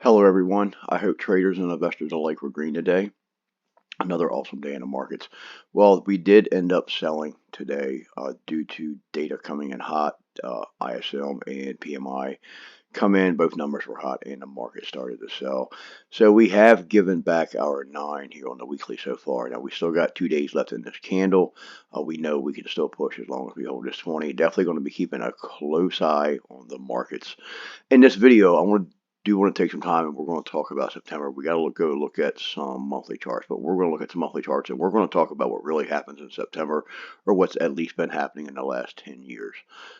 Hello everyone. I hope traders and investors alike were green today. Another awesome day in the markets. Well, we did end up selling today due to data coming in hot. ISM and PMI come in. Both numbers were hot and the market started to sell. So we have given back our 9 here on the weekly so far. Now we still got 2 days left in this candle. We know we can still push as long as we hold this 20. Definitely going to be keeping a close eye on the markets. In this video, I want to take some time and we're going to talk about September. We got to go look at some monthly charts, but we're going to look at some monthly charts and we're going to talk about what really happens in September, or what's at least been happening in the last 10 years.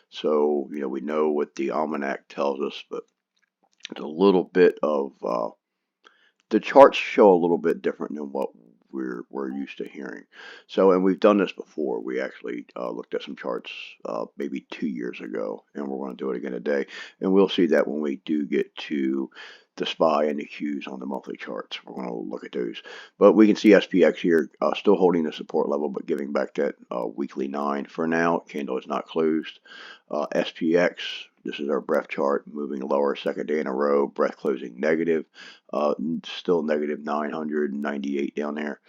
So, we know what the almanac tells us, but it's a little bit of the charts show a little bit different than what we're used to hearing. So, and we've done this before. We actually looked at some charts maybe 2 years ago, and we're going to do it again today. And we'll see that when we do get to the SPY and the Qs on the monthly charts. We're going to look at those. But we can see SPX here still holding the support level, but giving back that weekly 9 for now. Candle is not closed. SPX, this is our breadth chart, moving lower, second day in a row. Breadth closing negative, still negative 998 down there.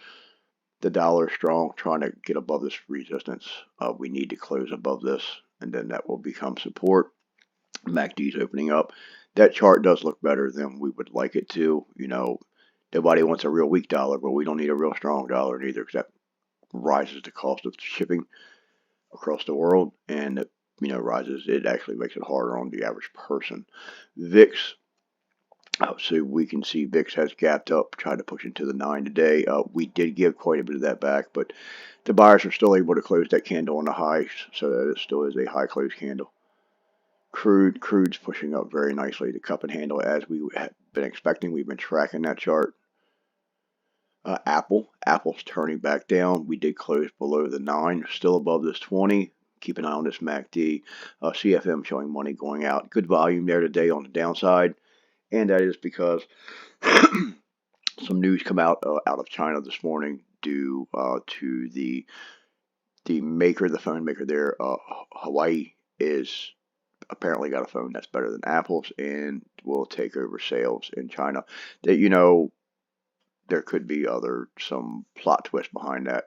The dollar is strong, trying to get above this resistance. We need to close above this, and then that will become support. MACD is opening up. That chart does look better than we would like it to. Nobody wants a real weak dollar, but we don't need a real strong dollar either, because that rises the cost of shipping across the world, and it actually makes it harder on the average person. VIX, so we can see VIX has gapped up, tried to push into the 9 today. We did give quite a bit of that back, but the buyers are still able to close that candle on the highs, so that it still is a high close candle. Crude's pushing up very nicely. The cup and handle, as we have been expecting. We've been tracking that chart. Apple's turning back down. We did close below the 9, still above this 20. Keep an eye on this MACD. CFM showing money going out. Good volume there today on the downside, and that is because some news come out of China this morning due to the phone maker there. Huawei is apparently got a phone that's better than Apple's and will take over sales in China. That there could be some plot twist behind that.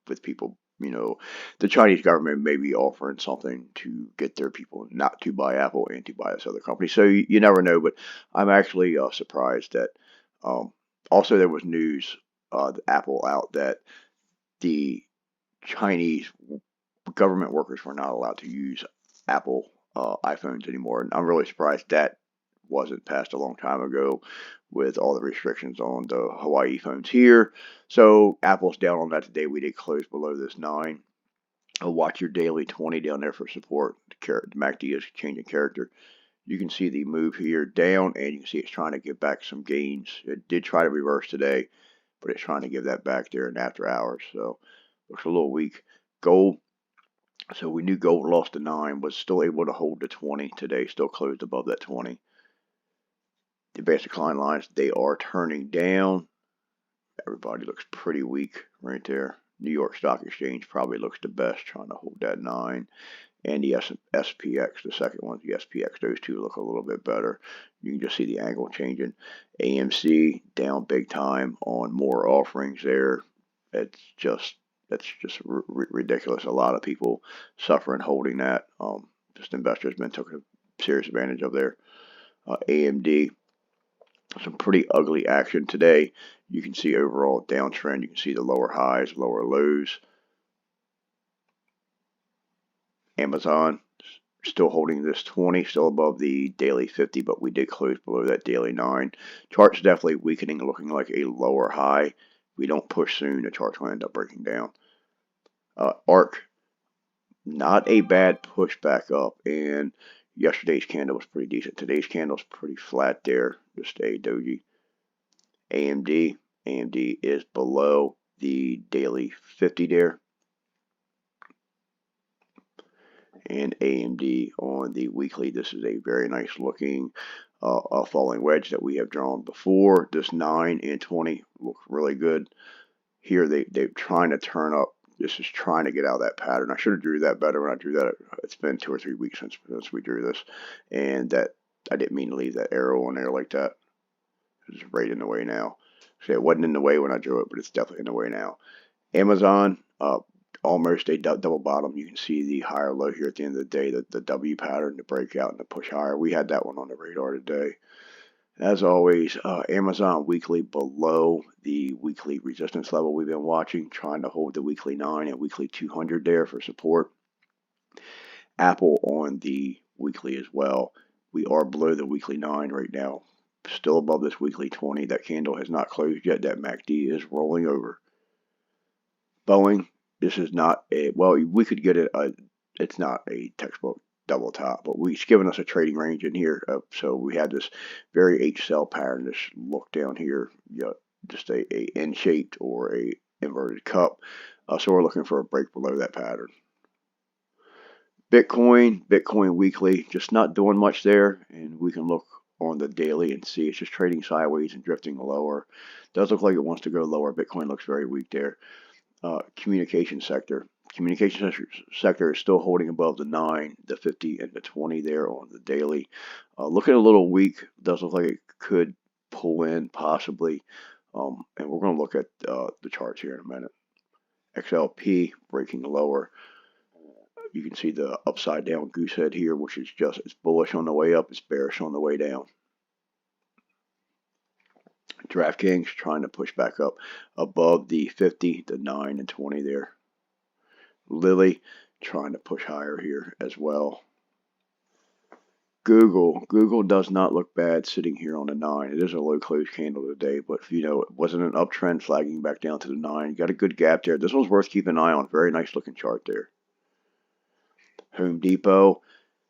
With people. The Chinese government may be offering something to get their people not to buy Apple and to buy this other company. So you never know. But I'm actually surprised that. Also, there was news, Apple out, that the Chinese government workers were not allowed to use Apple iPhones anymore. And I'm really surprised that wasn't passed a long time ago with all the restrictions on the Hawaii phones here. So Apple's down on that today. We did close below this 9. Watch your daily 20 down there for support. The MACD is changing character. You can see the move here down, and you can see it's trying to get back some gains. It did try to reverse today, but it's trying to give that back there in after hours. So looks a little weak. Gold. So we knew gold lost the 9, was still able to hold the 20 today, still closed above that 20. The advanced decline lines, they are turning down. Everybody looks pretty weak right there. New York Stock Exchange probably looks the best, trying to hold that 9. And the SPX, the second one, the SPX, those two look a little bit better. You can just see the angle changing. AMC down big time on more offerings there. That's just ridiculous. A lot of people suffering holding that. Just investors been taking serious advantage of there. AMD, some pretty ugly action today. You can see overall downtrend. You can see the lower highs, lower lows. Amazon still holding this 20, still above the daily 50, but we did close below that daily 9. Chart's definitely weakening, looking like a lower high. If we don't push soon, the chart's going to end up breaking down. ARK, not a bad push back up, and yesterday's candle was pretty decent. Today's candle's pretty flat there, just a doji. AMD is below the daily 50 there. And AMD on the weekly, this is a very nice looking falling wedge that we have drawn before. This 9 and 20 look really good. Here they're trying to turn up. This is trying to get out of that pattern. I should have drew that better when I drew that. It's been 2 or 3 weeks since we drew this, and that I didn't mean to leave that arrow on there like that. It's right in the way now. So it wasn't in the way when I drew it, but it's definitely in the way now. Amazon, almost a double bottom. You can see the higher low here at the end of the day, the W pattern, the breakout, and the push higher. We had that one on the radar today. As always, Amazon weekly below the weekly resistance level we've been watching, trying to hold the weekly 9 and weekly 200 there for support. Apple on the weekly as well. We are below the weekly 9 right now, still above this weekly 20. That candle has not closed yet. That MACD is rolling over. Boeing, this is not a, well, we could get it, it's not a textbook double top, but it's given us a trading range in here. So we had this very H-cell pattern, this look down here, just a N-shaped or a inverted cup. So we're looking for a break below that pattern. Bitcoin weekly, just not doing much there, and we can look on the daily and see it's just trading sideways and drifting lower. Does look like it wants to go lower. Bitcoin looks very weak there. Communication sector. Communication sector is still holding above the 9, the 50, and the 20 there on the daily. Looking a little weak. Does look like it could pull in possibly. And we're going to look at the charts here in a minute. XLP breaking lower. You can see the upside down goose head here, which is just, it's bullish on the way up, it's bearish on the way down. DraftKings trying to push back up above the 50, the 9 and 20 there. Lilly trying to push higher here as well. Google does not look bad sitting here on the 9. It is a low close candle today, but it wasn't an uptrend flagging back down to the 9. Got a good gap there. This one's worth keeping an eye on. Very nice looking chart there. Home Depot.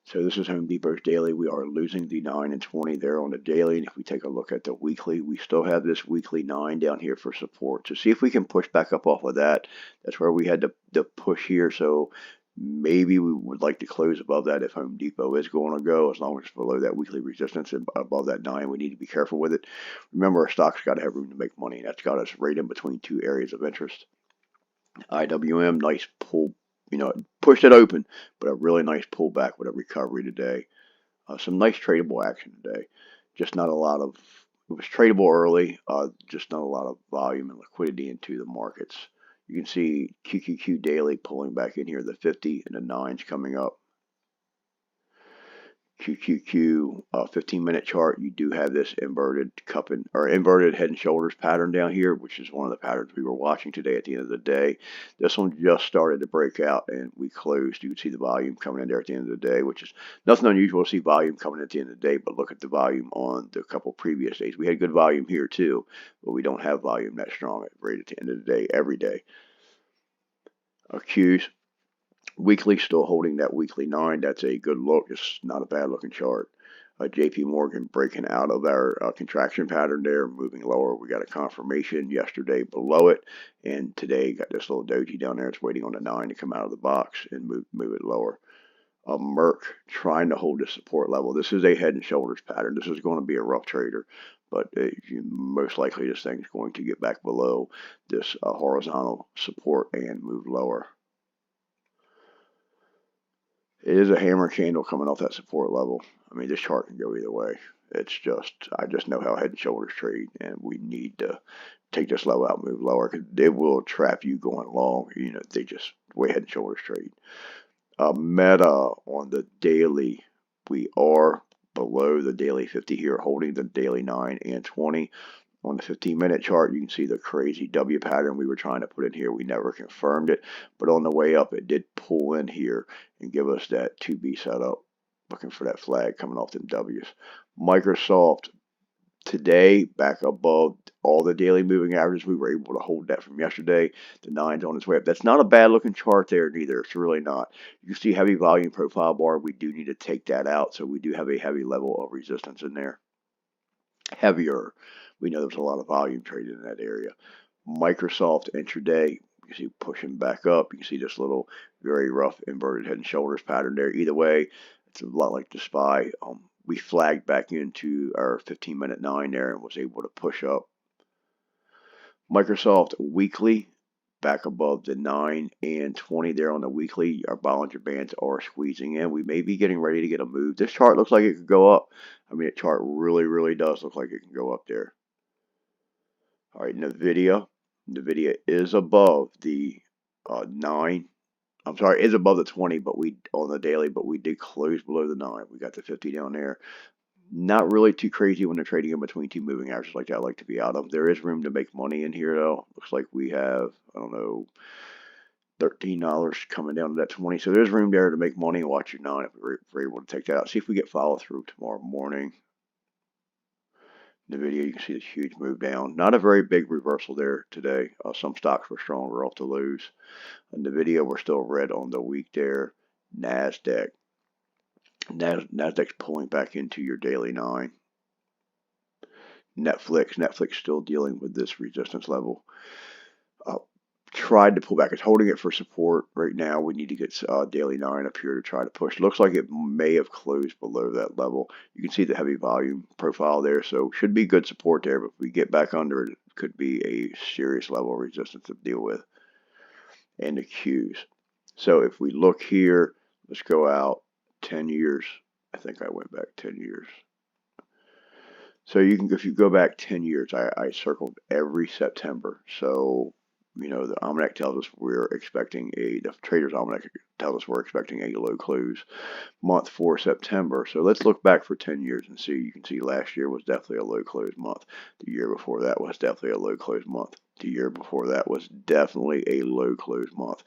So this is Home Depot's daily. We are losing the 9 and 20 there on the daily. And if we take a look at the weekly, we still have this weekly 9 down here for support. So see if we can push back up off of that. That's where we had the push here. So maybe we would like to close above that if Home Depot is going to go, as long as it's below that weekly resistance and above that 9. We need to be careful with it. Remember, our stock's got to have room to make money. That's got us right in between two areas of interest. IWM, nice pull. Pushed it open, but a really nice pullback with a recovery today. Some nice tradable action today. Just not a lot of, it was tradable early, just not a lot of volume and liquidity into the markets. You can see QQQ daily pulling back in here, the 50 and the 9s coming up. QQQ 15-minute chart, you do have this inverted inverted head and shoulders pattern down here, which is one of the patterns we were watching today at the end of the day. This one just started to break out and we closed. You can see the volume coming in there at the end of the day, which is nothing unusual to see volume coming in at the end of the day, but look at the volume on the couple previous days. We had good volume here too, but we don't have volume that strong right at the end of the day every day. Qs. Weekly still holding that weekly 9. That's a good look. It's not a bad looking chart. JP Morgan breaking out of our contraction pattern there, moving lower. We got a confirmation yesterday below it, and today got this little doji down there. It's waiting on the 9 to come out of the box and move it lower. Merck trying to hold the support level. This is a head and shoulders pattern. This is going to be a rough trader, but most likely this thing's going to get back below this horizontal support and move lower. It is a hammer candle coming off that support level. I mean, this chart can go either way. It's just, I just know how head and shoulders trade, and we need to take this level out, move lower, because it will trap you going long. They just, the way head and shoulders trade. Meta on the daily, we are below the daily 50 here, holding the daily 9 and 20. On the 15-minute chart, you can see the crazy W pattern we were trying to put in here. We never confirmed it, but on the way up, it did pull in here and give us that 2B setup. Looking for that flag coming off them W's. Microsoft today back above all the daily moving averages. We were able to hold that from yesterday. The 9's on its way up. That's not a bad looking chart there neither. It's really not. You can see heavy volume profile bar. We do need to take that out, so we do have a heavy level of resistance in there. Heavier. We know there's a lot of volume traded in that area. Microsoft intraday, you see pushing back up. You can see this little very rough inverted head and shoulders pattern there. Either way, it's a lot like the SPY. We flagged back into our 15-minute 9 there and was able to push up. Microsoft weekly back above the 9 and 20 there on the weekly. Our Bollinger Bands are squeezing in. We may be getting ready to get a move. This chart looks like it could go up. I mean, the chart really, really does look like it can go up there. All right, NVIDIA is above the 9. I'm sorry, is above the 20, but we on the daily, but we did close below the 9. We got the 50 down there. Not really too crazy when they're trading in between two moving averages like that. I like to be out of. There is room to make money in here though. Looks like we have, I don't know, $13 coming down to that 20. So there's room there to make money. Watch your 9 if we're able to take that out. See if we get follow through tomorrow morning. NVIDIA, you can see this huge move down. Not a very big reversal there today. Some stocks were stronger off the lows. NVIDIA, we're still red on the week there. Nasdaq's pulling back into your daily 9. Netflix still dealing with this resistance level. Tried to pull back. It's holding it for support right now. We need to get daily 9 up here to try to push. Looks like it may have closed below that level. You can see the heavy volume profile there, so should be good support there. But if we get back under it, it could be a serious level of resistance to deal with. And the Qs. So if we look here, let's go out 10 years. I think I went back 10 years. So you can, if you go back 10 years, I circled every September. So, you know, the almanac tells us the trader's almanac tells us we're expecting a low close month for September. So let's look back for 10 years and see. You can see last year was definitely a low close month. The year before that was definitely a low close month. The year before that was definitely a low close month.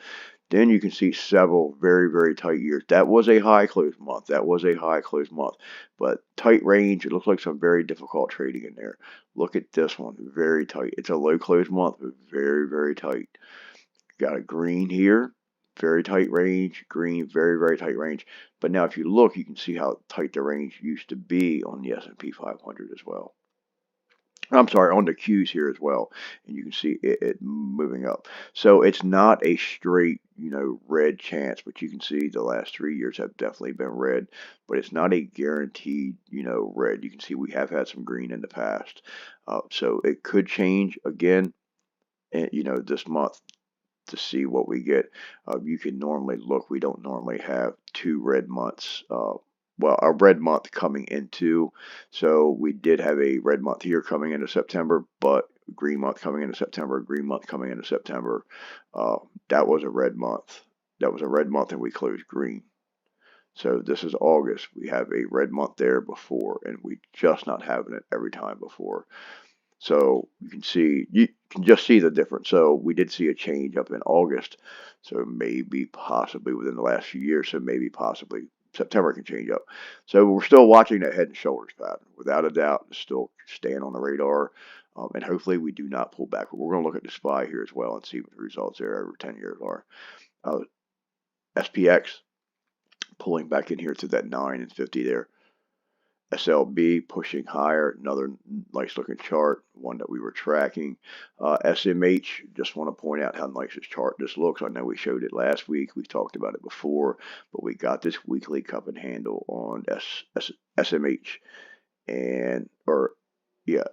Then you can see several very, very tight years. That was a high close month. That was a high close month. But tight range, it looks like some very difficult trading in there. Look at this one, very tight. It's a low close month, but very, very tight. Got a green here, very tight range. Green, very, very tight range. But now if you look, you can see how tight the range used to be on the S&P 500 as well. I'm sorry, on the Qs here as well, and you can see it moving up. So it's not a straight, you know, red chance, but you can see the last 3 years have definitely been red, but it's not a guaranteed, you know, red. You can see we have had some green in the past, so it could change again, you know, this month to see what we get. You can normally look. We don't normally have 2 red months. Well, a red month coming into, so we did have a red month here coming into September, but green month coming into September, green month coming into September. That was a red month. That was a red month, and we closed green. So this is August. We have a red month there before, and we just not having it every time before. So you can just see the difference. So we did see a change up in August. So maybe possibly within the last few years, so maybe possibly September can change up. So we're still watching that head and shoulders pattern. Without a doubt, it's still staying on the radar. And hopefully we do not pull back. We're going to look at the SPY here as well and see what the results there over 10 years are. SPX pulling back in here to that 9 and 50 there. SLB pushing higher, another nice looking chart, one that we were tracking. SMH, just want to point out how nice this chart just looks. I know we showed it last week, we've talked about it before, but we got this weekly cup and handle on SMH, and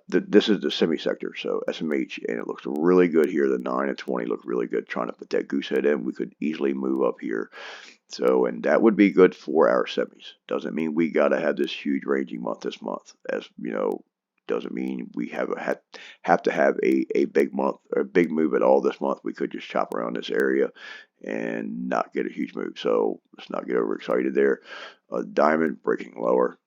this is the semi sector, so SMH, and it looks really good here. The 9 and 20 look really good. Trying to put that goose head in, we could easily move up here. So, and that would be good for our semis. Doesn't mean we got to have this huge ranging month this month. As you know, doesn't mean we have to have a big month or a big move at all this month. We could just chop around this area and not get a huge move. So let's not get overexcited there. Diamond breaking lower,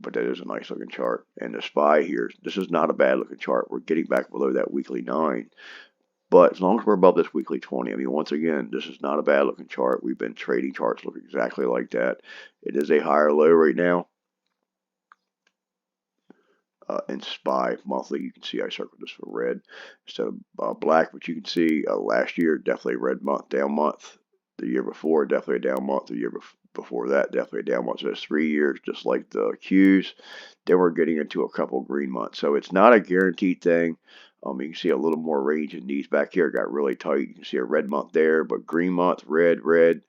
but that is a nice looking chart. And the SPY here, this is not a bad looking chart. We're getting back below that weekly 9. But as long as we're above this weekly 20, I mean, once again, this is not a bad looking chart. We've been trading charts look exactly like that. It is a higher low right now. In SPY monthly, you can see I circled this for red instead of black, but you can see last year, definitely red month, down month. The year before, definitely a down month. The year before that, definitely a down month. So it's 3 years, just like the Qs. Then we're getting into a couple green months. So it's not a guaranteed thing. You can see a little more range in these back here. Got really tight. You can see a red month there, but green month, red, green.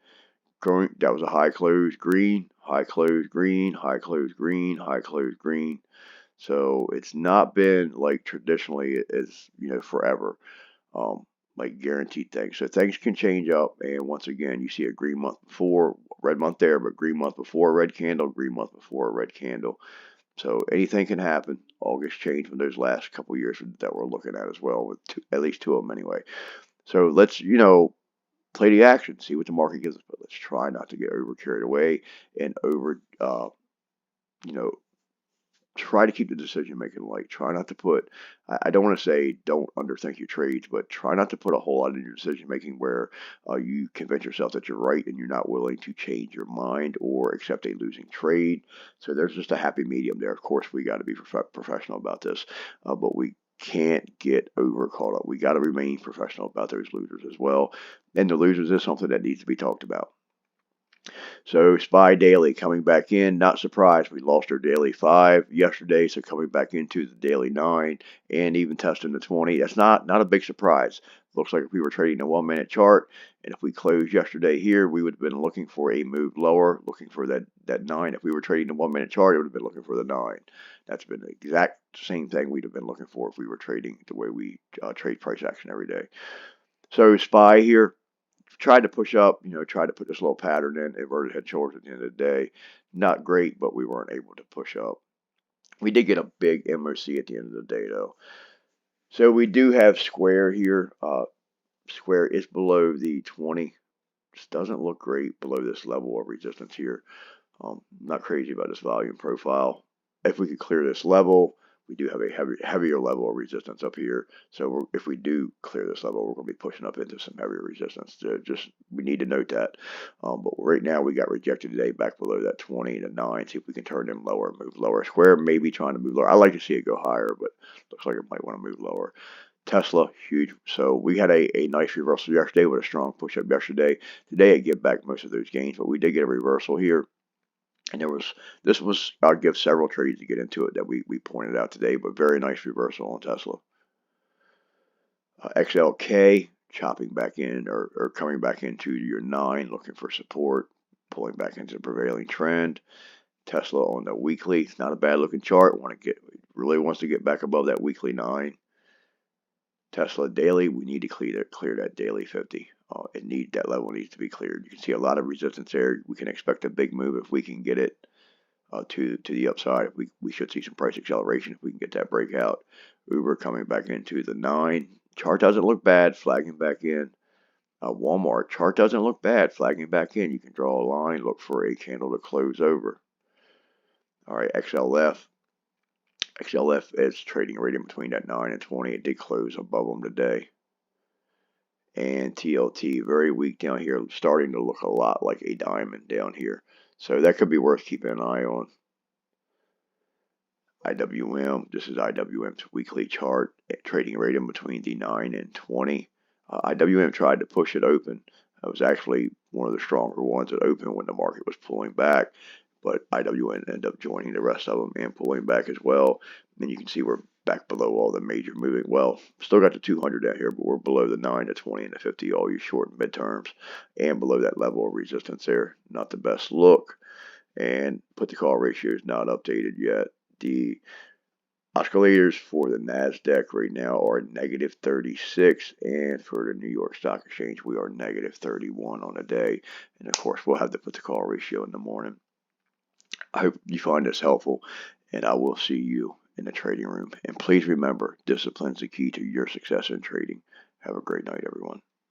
That was a high close, green, high close, green, high close, green, high close, green. So it's not been like traditionally is, you know, forever, like guaranteed things. So things can change up. And once again, you see a green month before, red month there, but green month before, red candle, green month before, red candle. So anything can happen. August changed from those last couple of years that we're looking at as well, with at least two of them anyway. So let's, play the action, see what the market gives us, but let's try not to get over carried away and over, you know, try to keep the decision making light. Try not to put, I don't want to say don't underthink your trades, but try not to put a whole lot in your decision making where you convince yourself that you're right and you're not willing to change your mind or accept a losing trade. So there's just a happy medium there. Of course, we got to be professional about this, but we can't get over caught up. We got to remain professional about those losers as well. And the losers is something that needs to be talked about. So SPY daily coming back in, not surprised. We lost our daily 5 yesterday, so coming back into the daily 9 and even testing the 20. That's not a big surprise. Looks like if we were trading a 1-minute chart, and if we closed yesterday here, we would have been looking for a move lower, looking for that 9. If we were trading a 1-minute chart, it would have been looking for the 9. That's been the exact same thing we'd have been looking for if we were trading the way we trade price action every day. So SPY here, tried to push up, tried to put this little pattern in, inverted head shoulders at the end of the day. Not great, but we weren't able to push up. We did get a big MOC at the end of the day, though. So we do have Square here. Square is below the 20. Just doesn't look great below this level of resistance here. Not crazy about this volume profile. If we could clear this level, we do have a heavier level of resistance up here. So if we do clear this level, we're going to be pushing up into some heavier resistance. We need to note that. But right now we got rejected today back below that 20 to 9. See if we can turn them lower, move lower. Square may be trying to move lower. I like to see it go higher, but looks like it might want to move lower. Tesla, huge. So we had a nice reversal yesterday with a strong push up yesterday. Today it gave back most of those gains, but we did get a reversal here. And I'll give several trades to get into it that we pointed out today, but very nice reversal on Tesla. XLK chopping back in or coming back into your 9, looking for support, pulling back into the prevailing trend. Tesla on the weekly, it's not a bad looking chart. Really wants to get back above that weekly 9. Tesla daily, we need to clear that daily 50. That level needs to be cleared. You can see a lot of resistance there. We can expect a big move if we can get it to the upside. We should see some price acceleration if we can get that breakout. Uber coming back into the 9. Chart doesn't look bad, flagging back in. Walmart chart doesn't look bad, flagging back in. You can draw a line, look for a candle to close over. All right, XLF. XLF is trading right in between that 9 and 20. It did close above them today. And TLT, very weak down here, starting to look a lot like a diamond down here. So that could be worth keeping an eye on. IWM, this is IWM's weekly chart, trading right in between the 9 and 20. IWM tried to push it open. It was actually one of the stronger ones that opened when the market was pulling back. But IWM ended up joining the rest of them and pulling back as well. And you can see we're back below all the major moving. Well, still got the 200 out here, but we're below the 9, the 20, and the 50, all your short and midterms, and below that level of resistance there. Not the best look. And put the call ratio is not updated yet. The oscillators for the NASDAQ right now are negative 36, and for the New York Stock Exchange, we are negative 31 on a day. And of course, we'll have to put the call ratio in the morning. I hope you find this helpful, and I will see you in the trading room. And please remember, discipline is the key to your success in trading. Have a great night, everyone.